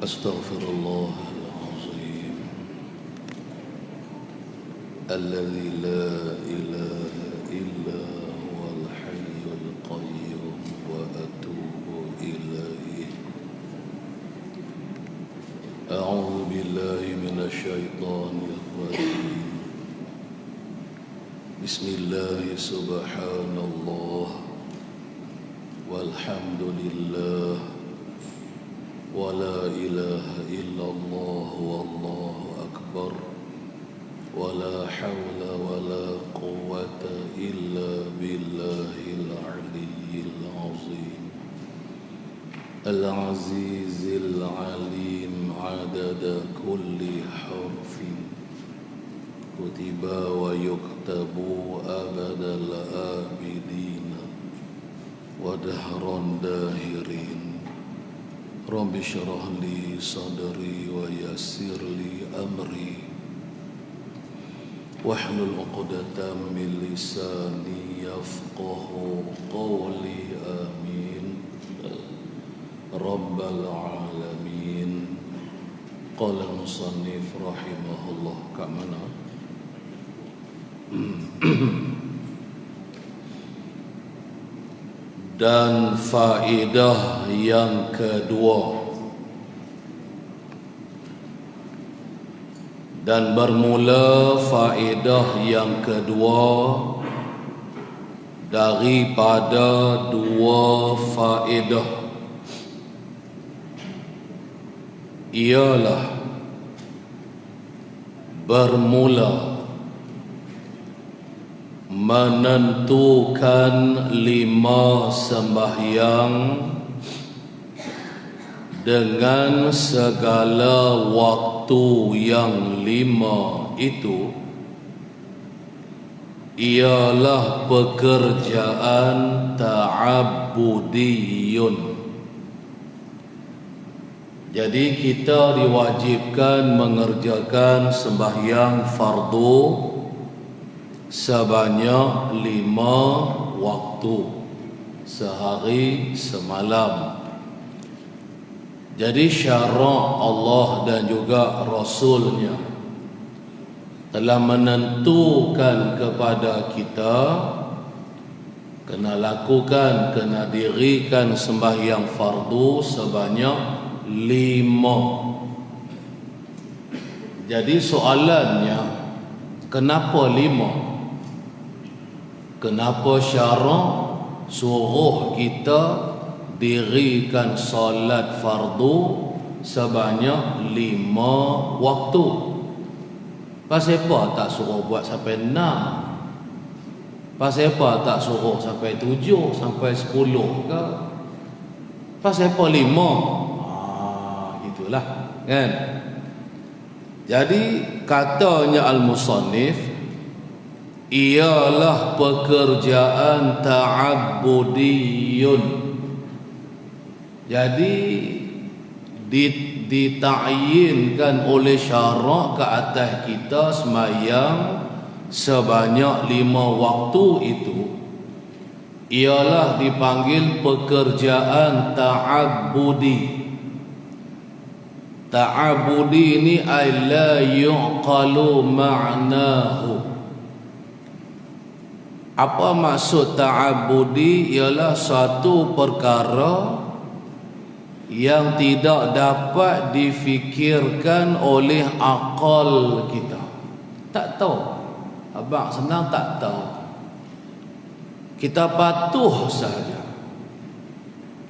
أستغفر الله العظيم الذي لا إله إلا هو الحي القيوم وأتوب إليه. أعوذ بالله من الشيطان الرجيم. بسم الله سبحان الله والحمد لله ولا إله إلا الله والله أكبر ولا حول ولا قوة إلا بالله العلي العظيم العزيز العليم عدد كل حرف كتب ويكتب أبد الآبدين ودهرا داهرين. رب اشرح لي صدري ويسر لي أمري واحلل عقدة من لساني يفقه قولي آمين رب العالمين. قال المصنف رحمه الله كمنا dan faedah yang kedua, dan bermula faedah yang kedua daripada dua faedah ialah bermula menentukan 5 sembahyang dengan segala waktu yang 5 itu ialah pekerjaan ta'abbudiyun. Jadi kita diwajibkan mengerjakan sembahyang fardu sebanyak 5 waktu sehari semalam. Jadi syarak Allah dan juga Rasulnya telah menentukan kepada kita kena lakukan, kena dirikan sembahyang fardu sebanyak 5. Jadi soalannya, kenapa 5? Kenapa syarak suruh kita dirikan solat fardu sebanyak 5 waktu? Pasal apa tak suruh buat sampai 6? Pasal apa tak suruh sampai 7, sampai 10 ke? Pasal apa 5? Itulah kan. Jadi katanya al-musannif ialah pekerjaan ta'abbudiyun. Jadi ditayinkan oleh syarak ke atas kita sembahyang sebanyak 5 waktu itu ialah dipanggil pekerjaan ta'abbudi. Ta'abbudi ini ay la yuqalu ma'nahu. Apa maksud ta'abbudi? Ialah suatu perkara yang tidak dapat difikirkan oleh akal kita. Tak tahu. Abang senang tak tahu. Kita patuh sahaja,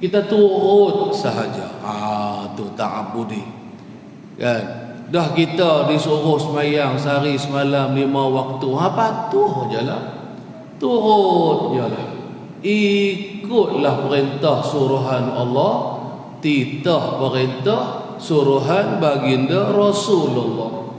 kita turut sahaja. Tu ta'abbudi kan. Dah kita disuruh sembahyang sehari semalam 5 waktu, patuh je lah, turut je lah, ikutlah perintah suruhan Allah, titah perintah suruhan baginda Rasulullah.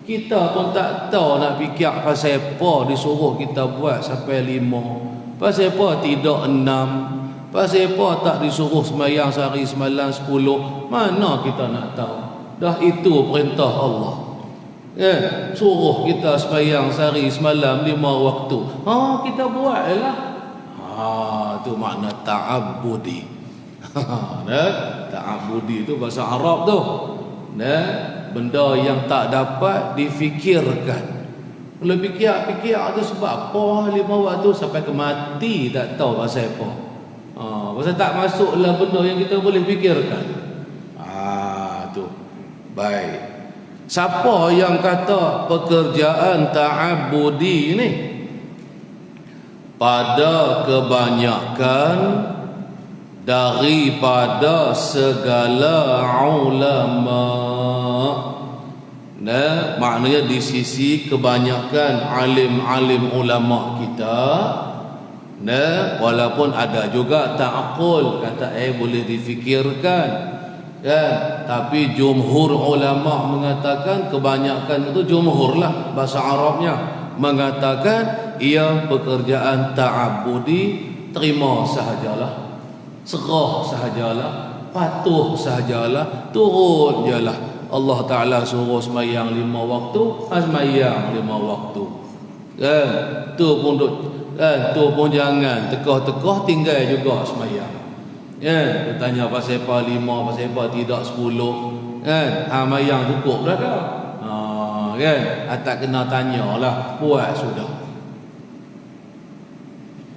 Kita pun tak tahu nak fikir pasal apa disuruh kita buat sampai 5, pasal apa tidak 6, pasal apa tak disuruh sembahyang sehari semalam 10. Mana kita nak tahu? Dah itu perintah Allah. Suruh kita sembahyang sehari semalam 5 waktu. Kita buat lah. Itu makna ta'abbudi. Ta'abbudi. ta'abbudi itu bahasa Arab tu. Nah, benda yang tak dapat difikirkan. Kalau fikir tu sebab apa 5 waktu sampai ke mati tak tahu pasal apa. Pasal tak masuklah benda yang kita boleh fikirkan. Tu. Baik. Siapa yang kata pekerjaan ta'abbudi ni pada kebanyakan daripada segala ulama. Nah, maknanya di sisi kebanyakan alim-alim ulama kita, nah, walaupun ada juga ta'aqul, kata boleh difikirkan, kan? Tapi jumhur ulama mengatakan, kebanyakan itu jumhur lah bahasa Arabnya, mengatakan ia pekerjaan ta'abbudi, terima sahajalah, serah sahajalah, patuh sahajalah, turut jelah. Allah Ta'ala suruh semayang 5 waktu, semayang 5 waktu, kan? Tu pun jangan tekah-tekah tinggal juga semayang, kan? Tanya pasal apa 5, pasal apa tidak 10, kan? Semayang cukup dah dah, kan? Tak kena tanyalah, buat sudah.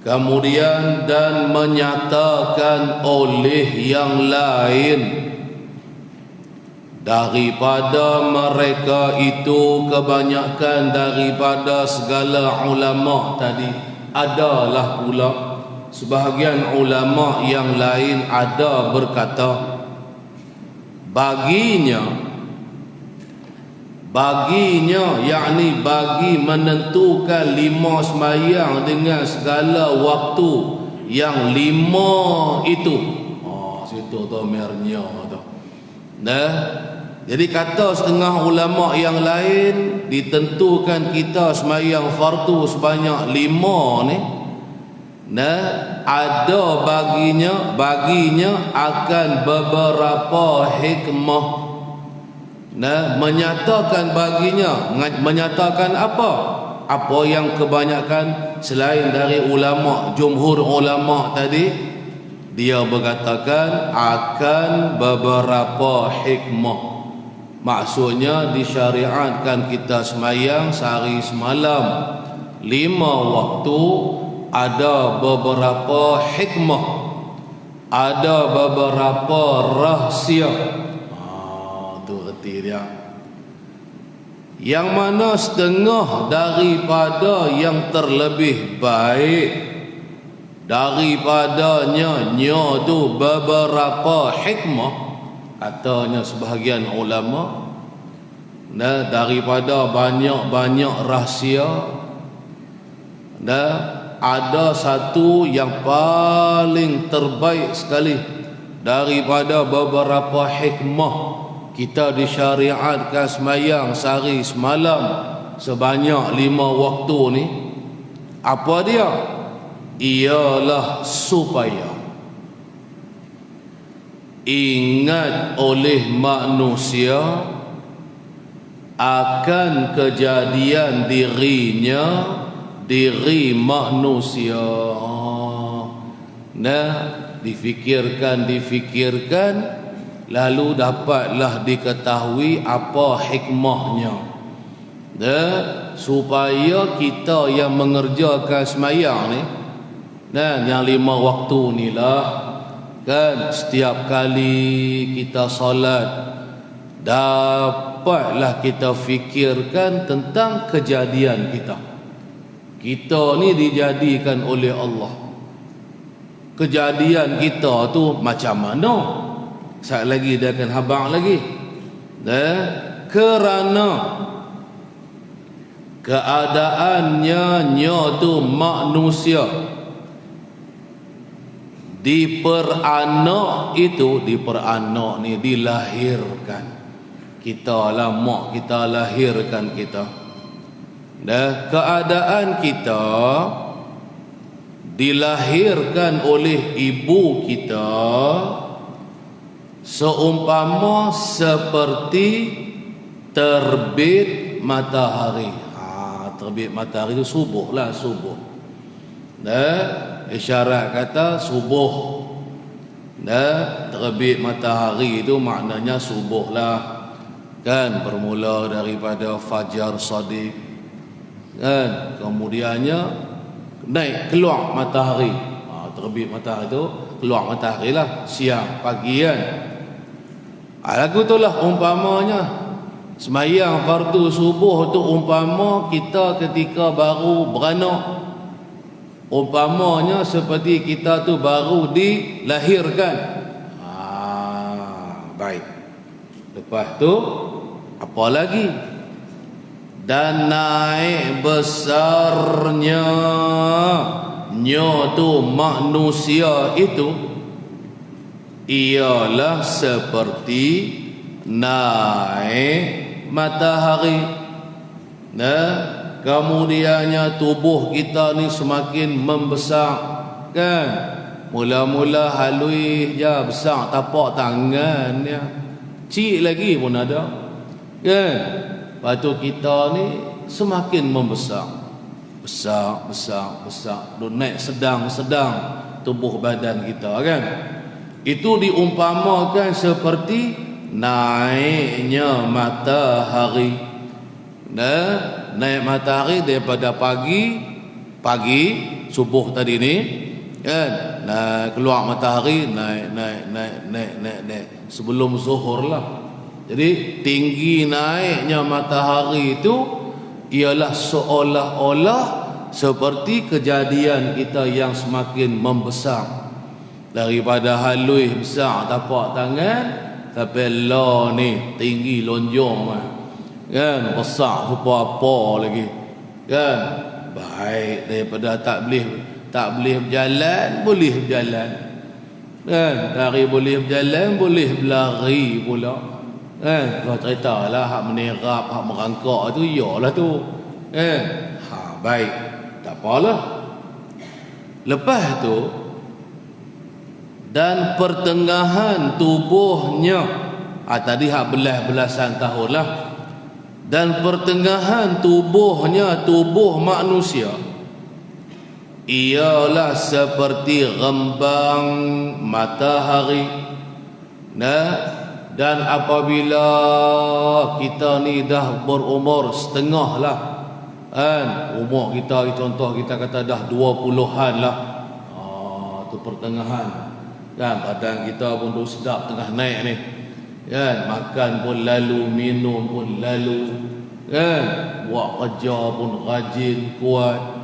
Kemudian dan menyatakan oleh yang lain daripada mereka itu, kebanyakan daripada segala ulama tadi, adalah pula sebahagian ulama yang lain ada berkata, baginya yakni bagi menentukan 5 semayang dengan segala waktu yang 5 itu. Situ tu mernya tu. Nah, jadi kata setengah ulama yang lain, ditentukan kita semayang fardu sebanyak 5 ni, nah, ada baginya akan beberapa hikmah. Nah, menyatakan apa? Apa yang kebanyakan selain dari ulama, jumhur ulama tadi, dia berkatakan akan beberapa hikmah. Maksudnya disyariatkan kita semayang sehari semalam 5 waktu, ada beberapa hikmah, ada beberapa rahsia. Tu erti dia. Yang mana setengah daripada yang terlebih baik daripadanya tu beberapa hikmah, katanya sebahagian ulama, nah, daripada banyak-banyak rahsia, nah, ada satu yang paling terbaik sekali daripada beberapa hikmah kita disyariatkan semayang sehari semalam sebanyak 5 waktu ni. Apa dia? Ialah supaya ingat oleh manusia akan kejadian diri manusia. Nah, difikirkan lalu dapatlah diketahui apa hikmahnya. Nah, supaya kita yang mengerjakan semayang ni, nah, yang 5 waktu ni lah, kan, setiap kali kita solat dapatlah kita fikirkan tentang kejadian kita ni dijadikan oleh Allah. Kejadian kita tu macam mana? Sekejap lagi dia akan habang lagi. Kerana keadaannya tu manusia diperanak ni dilahirkan. Kita lah mak kita lahirkan kita. Keadaan kita dilahirkan oleh ibu kita seumpama seperti terbit matahari. Terbit matahari itu subuh. Isyarat kata subuh. terbit matahari itu maknanya subuh lah, kan, bermula daripada fajar shadiq, kan, kemudiannya naik keluar matahari. Terbit matahari itu keluar matahari lah, siang pagi, kan. Lagu tu lah umpamanya sembahyang fardu subuh tu umpama kita ketika baru beranak, umpamanya seperti kita tu baru dilahirkan. Baik. Lepas tu apa lagi? Dan naik besarnya tu manusia itu ialah seperti naik matahari. Kemudiannya tubuh kita ni semakin membesar, kan. Mula-mula halus je, besar tapak tangan dia, kecil lagi pun ada, kan. Lepas tu kita ni semakin membesar, besar, duk naik sedang-sedang tubuh badan kita, kan. Itu diumpamakan seperti naiknya matahari. Naik matahari daripada pagi subuh tadi ni, kan. Keluar matahari, naik sebelum zuhur lah. Jadi tinggi naiknya matahari itu ialah seolah-olah seperti kejadian kita yang semakin membesar, daripada halus besar tapak tangan sampai lah ni tinggi lonjong, kan, besar apa lagi, kan. Baik, daripada tak boleh berjalan boleh berjalan, kan. Dari boleh berjalan boleh berlari pula, kan. Kalau cerita lah hak menerap, hak merangkak tu, iyalah tu, kan. Baik, tak apalah. Lepas tu, dan pertengahan tubuhnya, tadi hak belas-belasan tahun lah, dan pertengahan tubuhnya, tubuh manusia, ialah seperti rembang matahari. Dan apabila kita ni dah berumur setengah lah, kan, umur kita, contoh kita kata dah 20-an lah, tu pertengahan, kan. Badan kita pun dah sedap tengah naik ni, kan. Makan pun lalu, minum pun lalu, kan. Buat kerja pun rajin, kuat.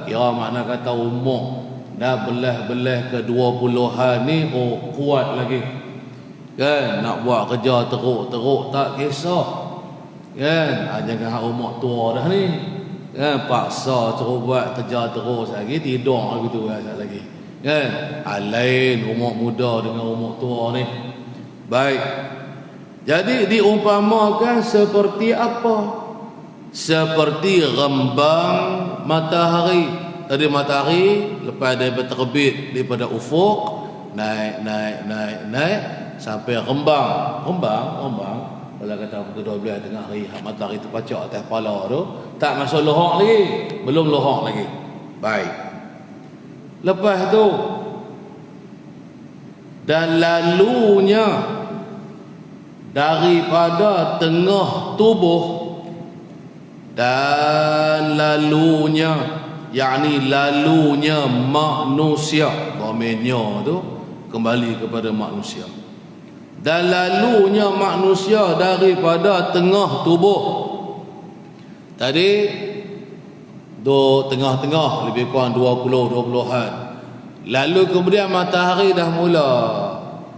Kira makna kata umur dah belah-belah ke 20-an ni, kuat lagi, kan. Nak buat kerja teruk-teruk tak kisah, kan. Jangan hak umur tua dah ni, kan, paksa suruh buat kerja terus lagi, tidur lagi tu lagi, kan. Lain umur muda dengan umur tua ni. Baik, jadi diumpamakan seperti apa? Seperti rembang matahari. Tadi matahari lepas daripada terbit daripada ufuk, naik sampai rembang. Kalau kata pukul 12 tengah hari, matahari terpacak atas kepala tu, tak masuk lohak lagi, belum lohak lagi. Baik. Lepas tu, dan lalunya daripada tengah tubuh, dan lalunya, yakni lalunya manusia, domainnya tu kembali kepada manusia, dan lalunya manusia daripada tengah tubuh. Tadi do tengah-tengah, lebih kurang 20-an. Lalu kemudian matahari dah mula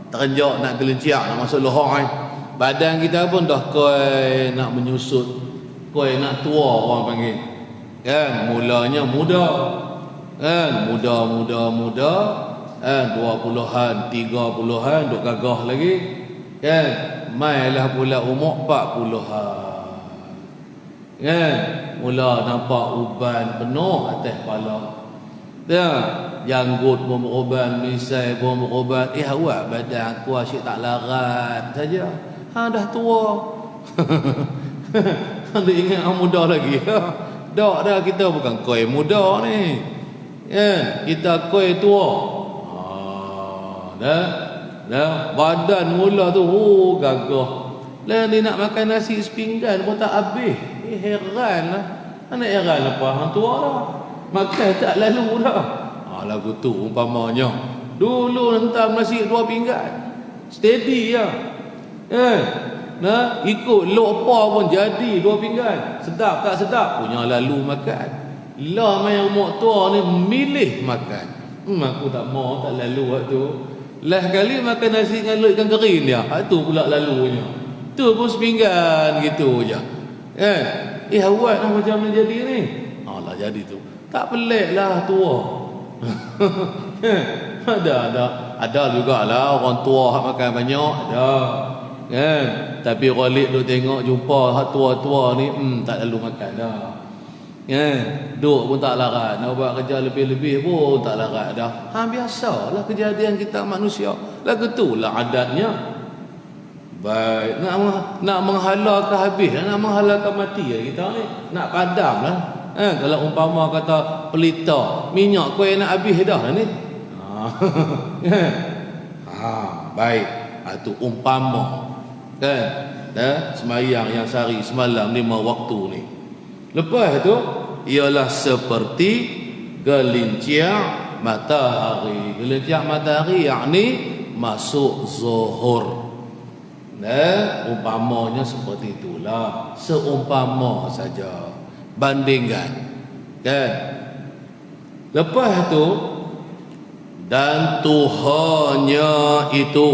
terenjak, nak gelincir, nak masuk lohak, badan kita pun dah koi nak menyusut, koi nak tua orang panggil, kan. Mulanya muda, kan, muda, kan, 20-an, 30-an duk gagah lagi, kan. Mailah pula umur 40-an, kan. Mula nampak uban penuh atas kepala, ya. Janggut pun beruban, misai pun beruban. Awak badan aku asyik tak larat saja, dah tua. Dia ingat muda lagi. Dah kita bukan koi muda ni, kan. Kita koi tua. badan mula tu gagah. Lah dia nak makan nasi sepinggan pun tak habis. Heran lah. Mana heran apa hang tua dah. Makan tak lalu dah. Lagu tu umpamanya. Dulu hentam nasi 2 pinggan. Steady ya. Ikut lupa pun jadi 2 pinggan. Sedap tak sedap? Punya lalu makan. Lah main umur tua ni milih makan. Aku tak mau tak lalu waktu. Lah kali makan nasi dengan ikan kering dia. Tu pula lalunya. Tu pun sepinggan gitu je. Awak nak macam mana jadi ni? Lah jadi tu. Tak pelik lah tua. Ada jugalah orang tua hak makan banyak. Ada. Tapi Khalid tu tengok jumpa hak tua-tua ni tak lalu makan dah. Duk pun tak larat. Nak buat kerja lebih-lebih pun tak larat dah. Biasalah kejadian kita manusia. Lagu tu lah adatnya. Baik, nak menghala ke habis, nak menghala ke mati ya kita ni. Nak padam lah. Kalau umpama kata pelita, minyak kuih nak habis dah ni. Baik. Itu umpama. Semayang yang sehari semalam 5 waktu ni. Lepas tu ialah seperti gelincir matahari. Gelincir matahari yakni masuk zuhur. Umpamanya seperti itulah. Seumpama saja. Bandingkan. Lepas tu dan Tuhannya itu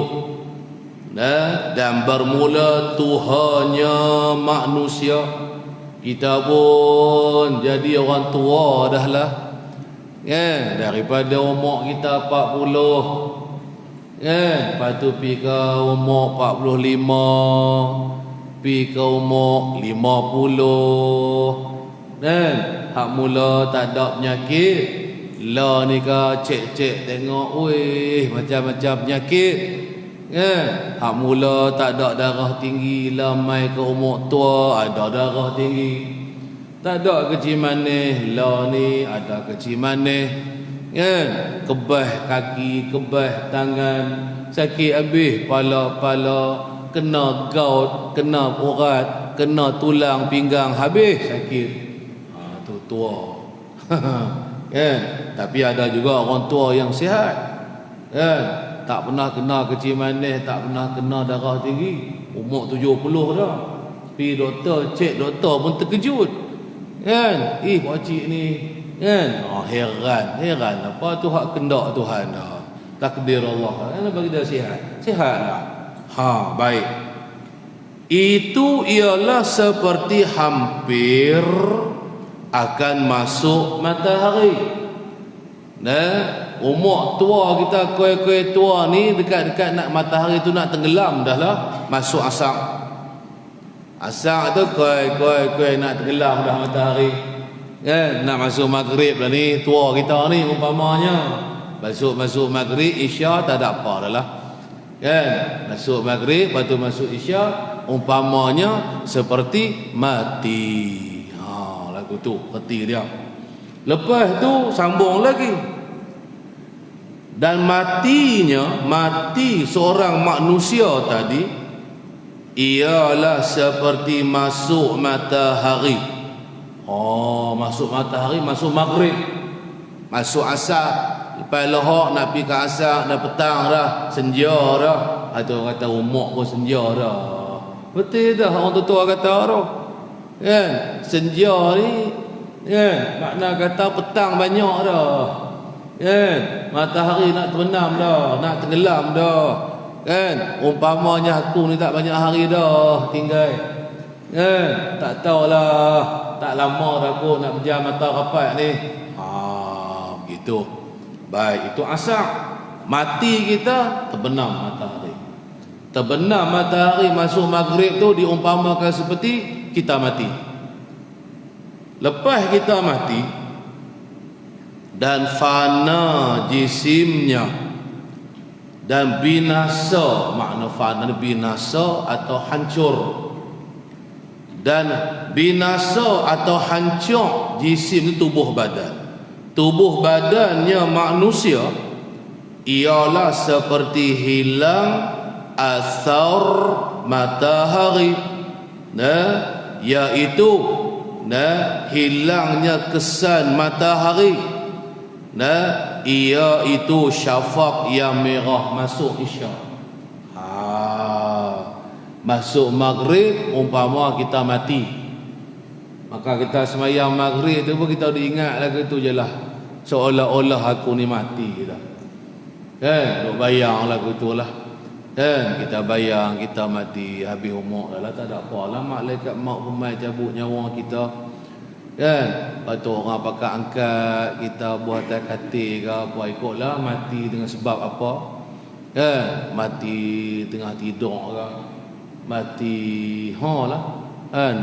dan bermula Tuhannya manusia. Kita pun jadi orang tua dah lah. Daripada umur kita 40. Lepas tu pergi ke umur 45, pergi ke umur 50. Hak mula tak ada penyakit. Lah ni ke cek-cek tengok, macam-macam penyakit. Hak mula tak ada darah tinggi. Lah mai ke umur tua ada darah tinggi. Tak ada kecil manis. Lah ni ada kecil manis. Kebah kaki, kebah tangan, sakit habis pala-pala, kena gout, kena urat, kena tulang pinggang habis sakit. Tu tua. Tapi ada juga orang tua yang sihat. Tak pernah kena kecil manis, tak pernah kena darah tinggi. Umur 70 dah. Pergi doktor, cek doktor pun terkejut. Pakcik ni heran apa tu hak kendak Tuhan dah. Takdir Allah. Bagi dia sihat. Sihatlah. Baik. Itu ialah seperti hampir akan masuk matahari. Umur tua kita, kuih-kuih tua ni dekat-dekat nak matahari tu nak tenggelam dah lah. Masuk asar. Asar tu kuih-kuih nak tenggelam dah matahari. Nak masuk maghrib lah ni, tua kita ni umpamanya. Masuk maghrib, Isya tak ada apa dah lah. Masuk maghrib, lepas tu masuk Isya, umpamanya seperti mati. Lagu tu, peti dia. Lepas tu sambung lagi. Dan mati seorang manusia tadi ialah seperti masuk matahari. Masuk matahari, masuk maghrib, masuk asar. Lepas lohak nak pergi ke asar, dah petang dah, senja dah. Atau kata umur pun senja dah. Betul dah orang tua kata dah. Senja ni makna kata petang banyak dah. Matahari nak terbenam dah, nak tenggelam dah. Umpamanya aku ni tak banyak hari dah tinggal. Tak tahulah, tak lama dah aku nak pejam mata rapat ni. Begitu. Baik, itu asar. Mati kita terbenam matahari. Terbenam matahari masuk maghrib tu diumpamakan seperti kita mati. Lepas kita mati dan fana jisimnya dan binasa, makna fana binasa atau hancur. Dan binasa atau hancur jisim itu tubuh badan. Tubuh badannya manusia ialah seperti hilang asar matahari, iaitu hilangnya kesan matahari, iaitu syafaq yang merah masuk isyak. Masuk maghrib umpama kita mati, maka kita semayang maghrib tu pun kita diingat lagu tu je lah, seolah-olah aku ni mati dah. Duk bayang lagu tu lah. Kita bayang kita mati, habis umur dah lah, tak ada apa lah, malaikat maut pun mai cabut nyawa kita. Lepas tu orang pakai angkat kita buat atas katil ke apa, ikutlah mati dengan sebab apa. Mati tengah tidur ke, mati lah,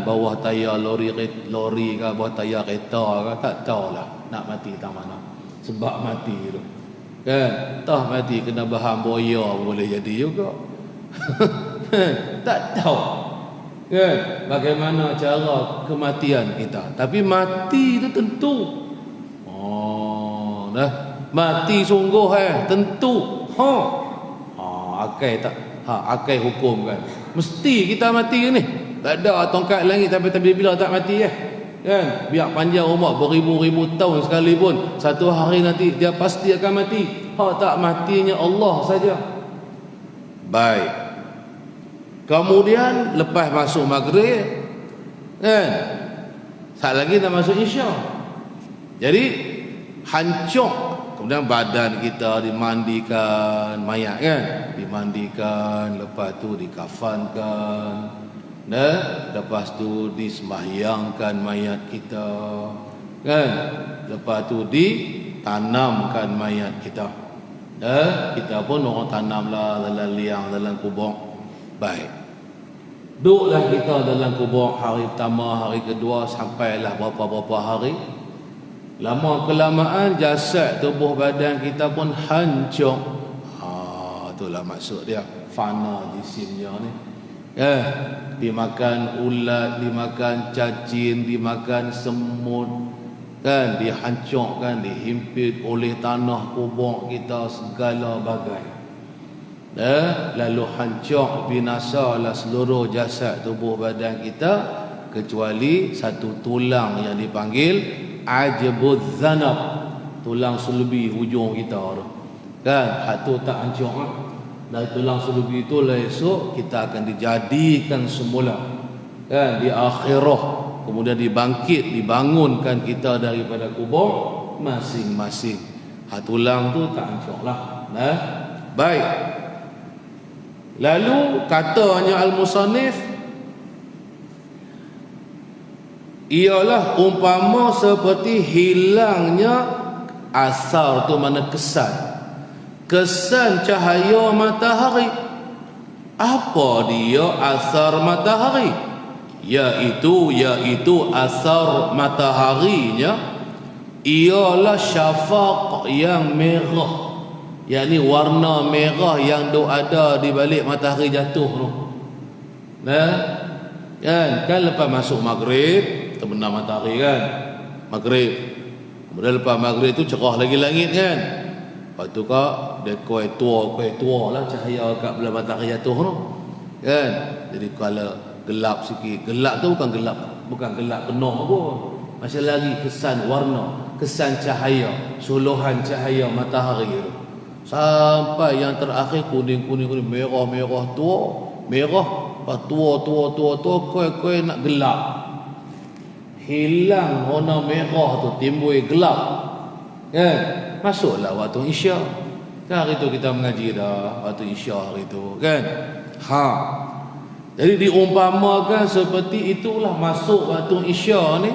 bawah tayar lori ke, bawah tayar kereta ke, tak tahulah nak mati tak mana, sebab mati tu. Tah mati kena bahan boya boleh jadi juga. Tak tahu bagaimana cara kematian kita, tapi mati itu tentu. Mati sungguh tentu. Akai tak? Akai hukum kan, mesti kita mati ni. Tak ada tongkat langit tapi bila tak mati biar panjang umur beribu-ribu tahun sekalipun, satu hari nanti dia pasti akan mati. Tak matinya Allah saja. Baik. Kemudian lepas masuk maghrib sat lagi dah masuk isyak. Jadi hancur. Kemudian badan kita dimandikan, mayat dimandikan, lepas tu dikafankan, lepas tu disembahyangkan mayat kita, lepas tu ditanamkan mayat kita. Kita pun orang tanamlah dalam liang, dalam kubur. Baik, duduklah kita dalam kubur hari pertama, hari kedua, sampailah berapa-berapa hari. Lama kelamaan jasad tubuh badan kita pun hancur. Itulah maksud dia fana jisimnya ni. Dimakan ulat, dimakan cacing, dimakan semut, dihancurkan, dihimpit oleh tanah kubur kita segala bagai. Lalu hancur, binasalah seluruh jasad tubuh badan kita kecuali satu tulang yang dipanggil ajbuz zanab, tulang sulbi hujung kita tu. Hak tu tak hancur. Dan tulang sulbi itu lah esok kita akan dijadikan semula di akhirah, kemudian dibangkit, dibangunkan kita daripada kubur masing-masing. Tulang tu tak hancur lah. Baik. Lalu katanya al-musannif, ialah umpama seperti hilangnya asar tu, mana kesan cahaya matahari. Apa dia asar matahari? Yaitu asar mataharinya ialah syafaq yang merah, yakni warna merah yang ada di balik matahari jatuh tu. Kan lepas masuk maghrib terbenam matahari kan, maghrib. Kemudian lepas maghrib tu cerah lagi langit kan. Lepas tu dia kuih tua lah cahaya kat belah matahari jatuh tu kan. Jadi kalau gelap sikit, gelap tu bukan gelap penuh pun, masih lagi kesan warna, kesan cahaya, suluhan cahaya matahari tu, sampai yang terakhir kuning, merah tua, merah, lepas tua, kuih nak gelap. Hilang warna merah tu, timbul gelap masuklah waktu isyak. Hari tu kita mengaji dah waktu isyak hari tu kan. Jadi diumpamakan seperti itulah masuk waktu isyak ni,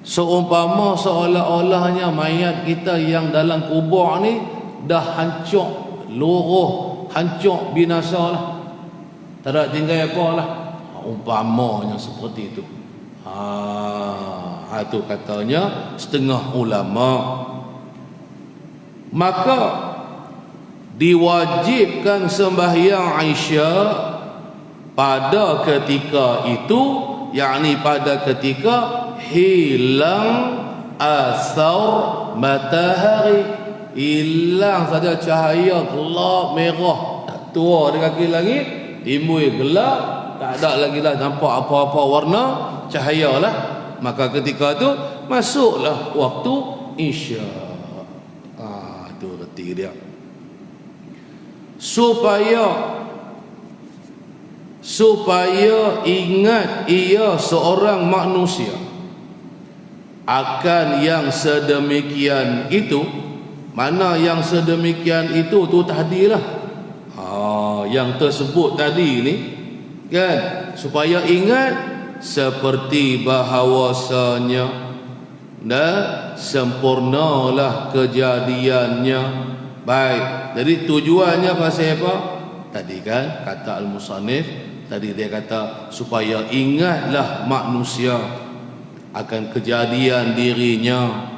seumpama seolah-olahnya mayat kita yang dalam kubur ni dah hancur, luruh, hancur, binasa lah, tak ada tinggal apa lah. Umpamanya seperti itu. Itu katanya setengah ulama. Maka diwajibkan sembahyang Isyak pada ketika itu, yakni pada ketika hilang asar matahari, hilang saja cahaya gelap merah, tua di kaki langit, timbul gelap, tak ada lagi lah nampak apa-apa warna cahaya lah. Maka ketika tu masuklah waktu Isya. Tu reti dia. Supaya ingat ia seorang manusia akan yang sedemikian itu. Mana yang sedemikian itu tu tadilah. Yang tersebut tadi ni kan, supaya ingat seperti bahawasanya sempurnalah kejadiannya. Baik, jadi tujuannya pasal apa? Tadi kan kata al-musannif, tadi dia kata supaya ingatlah manusia akan kejadian dirinya,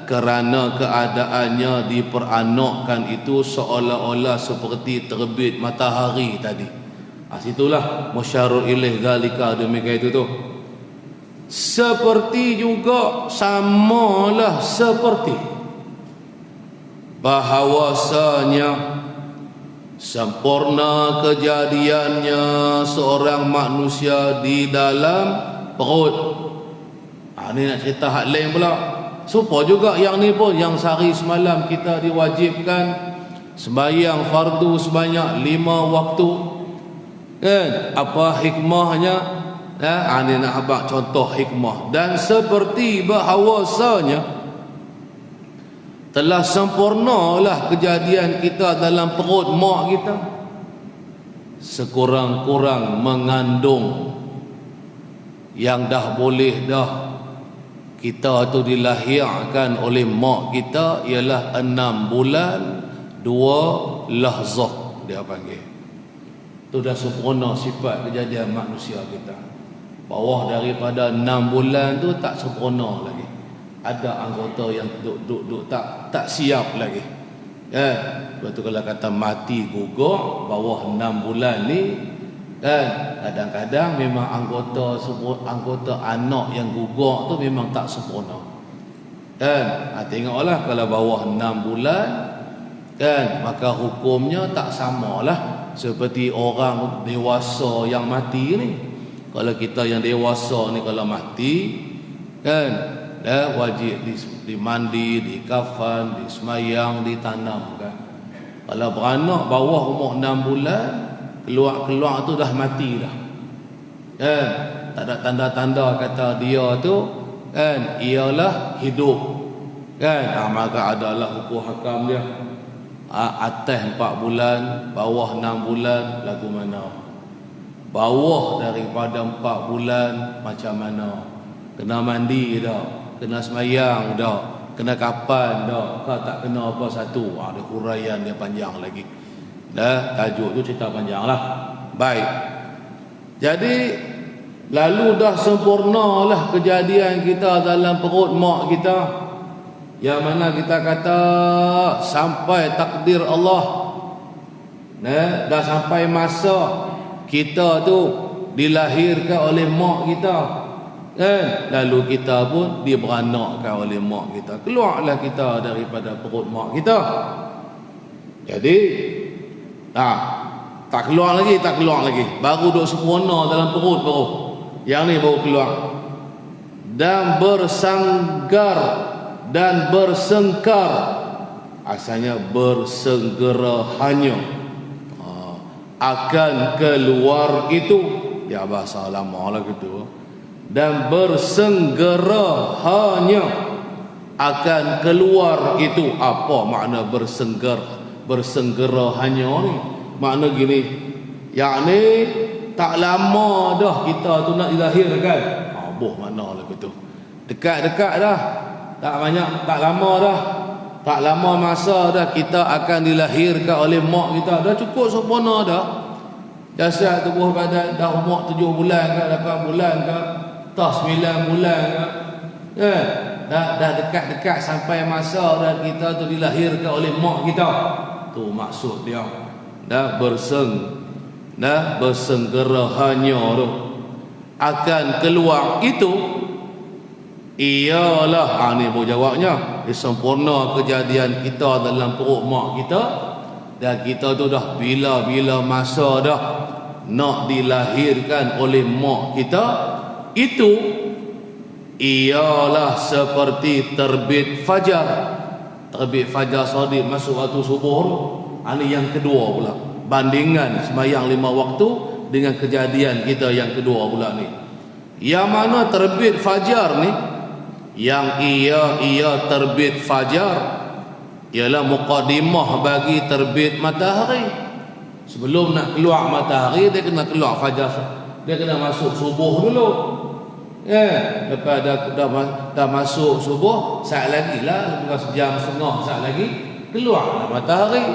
kerana keadaannya diperanakkan itu seolah-olah seperti terbit matahari tadi. Situlah musyarul ilaih zalika, demikian itu tu. Seperti juga samalah seperti bahawasanya sempurna kejadiannya seorang manusia di dalam perut. Ni nak cerita hak lain pula. Supaya juga yang ni pun, yang sehari semalam kita diwajibkan sembahyang fardu sebanyak 5 waktu kan. Apa hikmahnya? Ni nak abang contoh hikmah. Dan seperti bahawasanya telah sempurnalah kejadian kita dalam perut mak kita, sekurang-kurang mengandung yang dah boleh dah kita tu dilahirkan oleh mak kita ialah 6 bulan 2 lahzah dia panggil. Tu dah sempurna sifat kejadian manusia kita. Bawah daripada 6 bulan tu tak sempurna lagi. Ada anggota yang duduk tak siap lagi. Lepas tu kalau kata mati gugur bawah 6 bulan ni kan, kadang-kadang memang anggota anak yang gugur tu memang tak sempurna. Kan? Tengoklah kalau bawah 6 bulan kan, maka hukumnya tak samalah seperti orang dewasa yang mati ni. Kalau kita yang dewasa ni kalau mati kan, wajib dimandi, dikafan, disemayang, ditanam kan. Kalau beranak bawah umur 6 bulan, keluar tu dah mati dah kan. Tak ada tanda-tanda kata dia tu kan ialah hidup kan. Maka adalah hukum hakam dia. Atas 4 bulan, bawah 6 bulan, lagu mana? Bawah daripada 4 bulan macam mana? Kena mandi dah, kena semayang dah, kena kapan dah. Kau tak kena apa satu, ada huraian dia panjang lagi. Tajuk tu cerita panjang lah. Baik, jadi lalu dah sempurnalah kejadian kita dalam perut mak kita, yang mana kita kata sampai takdir Allah. Dah sampai masa kita tu dilahirkan oleh mak kita kan. Lalu kita pun diberanakkan oleh mak kita. Keluarlah kita daripada perut mak kita. Jadi tak keluar lagi. Baru duk sempurna dalam perut baru. Yang ni baru keluar. Dan bersanggar dan bersengkar. Asalnya bersenggera hanya akan keluar itu. Ya bahasa lama lah gitu. Dan bersenggera hanya akan keluar itu. Apa makna bersenggera hanya ni? Makna gini, yakni tak lama dah kita tu nak dilahirkan. Mana lah gitu. Dekat-dekat dah. Tak lama dah. Tak lama masa dah kita akan dilahirkan oleh mak kita. Dah cukup sempurna dah. Jasad tubuh badan dah umur 7 bulan ke 8 bulan ke, tak 9 bulan ke. Dah dekat-dekat sampai masa dah kita tu dilahirkan oleh mak kita. Tu maksud dia. Dah bersenggera hanya tu akan keluar itu Ialah, ni baru jawabnya, sempurna kejadian kita dalam perut mak kita, dan kita tu dah bila-bila masa dah nak dilahirkan oleh mak kita, itu ialah seperti terbit fajar. Terbit fajar Shadiq masuk waktu subuh tu. Ini yang kedua pula, bandingan sembahyang 5 waktu dengan kejadian kita yang kedua pula ni. Yang mana terbit fajar ni, yang ia terbit fajar ialah muqaddimah bagi terbit matahari. Sebelum nak keluar matahari, dia kena keluar fajar, dia kena masuk subuh dulu. Lepas dah masuk subuh, saat lagi lah, bukan sejam setengah, saat lagi keluarlah matahari,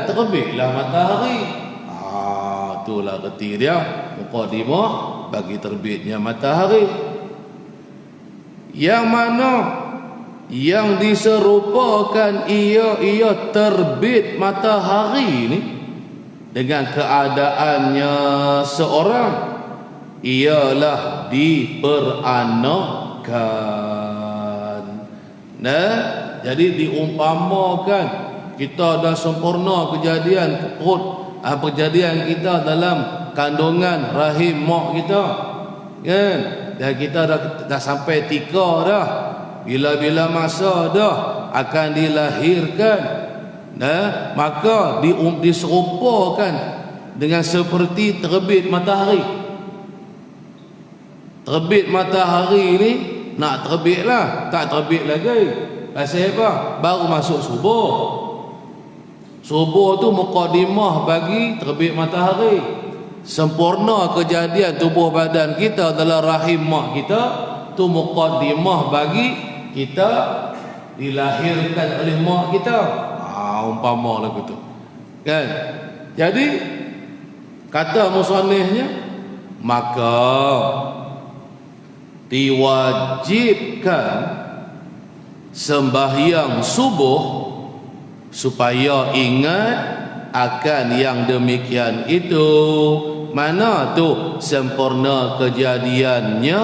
terbitlah matahari. Itulah reti dia, muqaddimah bagi terbitnya matahari. Yang mana yang diserupakan ia terbit matahari ni dengan keadaannya seorang, ialah diperanakan. Jadi diumpamakan kita dah sempurna kejadian perut, kejadian kita dalam kandungan rahim mak kita, kan? Dan kita dah sampai tika dah, bila-bila masa dah akan dilahirkan, maka diserupakan dengan seperti terbit matahari. Terbit matahari ni nak terbit lah, tak terbit lagi. Pasal apa? Baru masuk subuh. Subuh tu muqaddimah bagi terbit matahari. Sempurna kejadian tubuh badan kita dalam rahim mak kita, tu muqaddimah bagi kita dilahirkan oleh mak kita. Umpama lagu tu, kan? Jadi kata musannifnya, maka diwajibkan sembahyang subuh supaya ingat akan yang demikian itu. Mana tu sempurna kejadiannya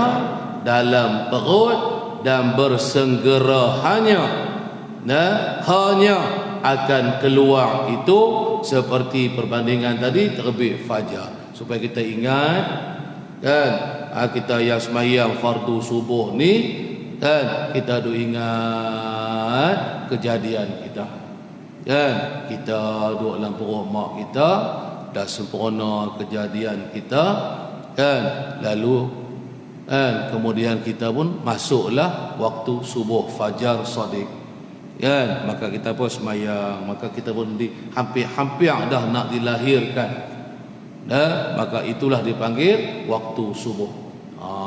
dalam perut dan bersenggera hanya akan keluar itu seperti perbandingan tadi terbit fajar, supaya kita ingat, kan? Kita yang sembahyang fardu subuh ni, kan, kita duk ingat kejadian kita, kan? Kita duk dalam perut mak kita, dah sempurna kejadian kita, kan? Lalu, kan, kemudian kita pun masuklah waktu subuh fajar Shadiq, kan? Maka kita pun sembahyang, maka kita pun hampir-hampir dah nak dilahirkan, maka itulah dipanggil waktu subuh.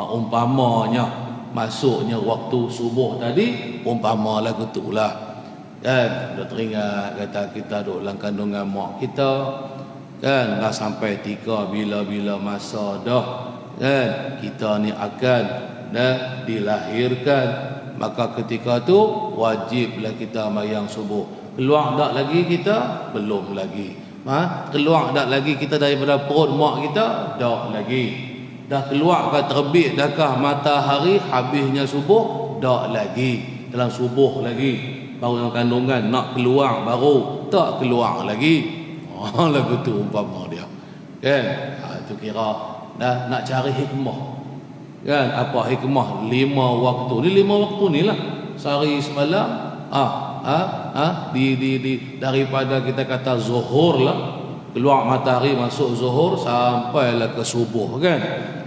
Umpamanya masuknya waktu subuh tadi, umpama lagu itulah, kan? Dah teringat kata kita duduk dalam kandungan mak kita, kan? Dah sampai tika bila-bila masa dah, kan, kita ni akan dilahirkan. Maka ketika tu wajiblah kita sembahyang subuh. Keluar tak lagi kita? Belum lagi. Keluar tak lagi kita daripada perut mak kita? Tak lagi. Dah keluar ke terbit dahkah matahari habisnya subuh? Tak lagi. Dalam subuh lagi, baru dalam kandungan nak keluar, baru tak keluar lagi. Lagu tu umpama dia, kan? Itu kira nak cari hikmah, kan? Apa hikmah 5 waktu ni? 5 waktu ni lah, sehari semalam, daripada kita kata zuhur lah, keluar matahari masuk zuhur sampailah ke subuh, kan?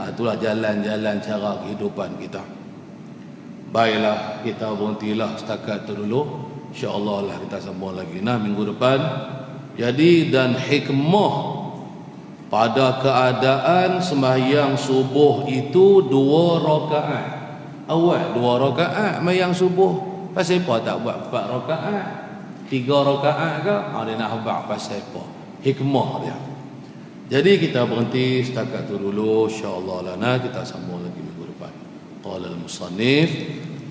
Itulah jalan-jalan cara kehidupan kita. Baiklah, kita berhentilah setakat itu dulu. InsyaAllah lah kita sambung lagi minggu depan. Jadi, dan hikmah pada keadaan sembahyang subuh itu 2 rakaat. Awal 2 rakaat sembahyang subuh. Pasal apa tak buat 4 rakaat, 3 rakaat ke? Dia nak habaq pasal apa? Hikmah dia. Jadi kita berhenti setakat itu dulu. InsyaAllah lana kita sambung lagi minggu depan. Qala al-musannif,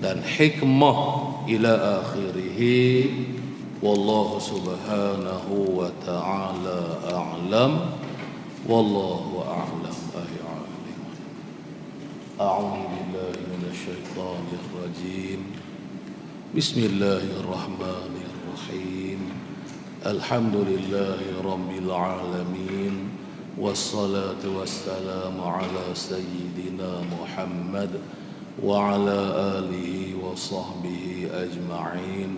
dan hikmah ila akhirih. Wallahu subhanahu wa ta'ala a'lam. Wallahu a'lam. أعوذ بالله من الشيطان الرجيم بسم الله الرحمن الرحيم الحمد لله رب العالمين والصلاة والسلام على سيدنا محمد وعلى آله وصحبه أجمعين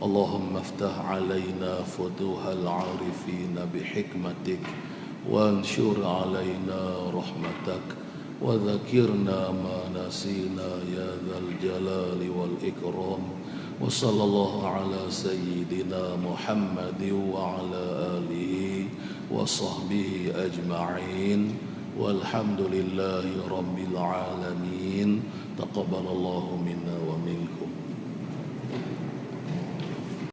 اللهم افتح علينا فتوح العارفين بحكمتك وانشر علينا رحمتك وذكرنا ما نسينا يا ذا الجلال والإكرام وصلى الله على سيدنا محمد وعلى آله وصحبه أجمعين والحمد لله رب العالمين تقبل الله منا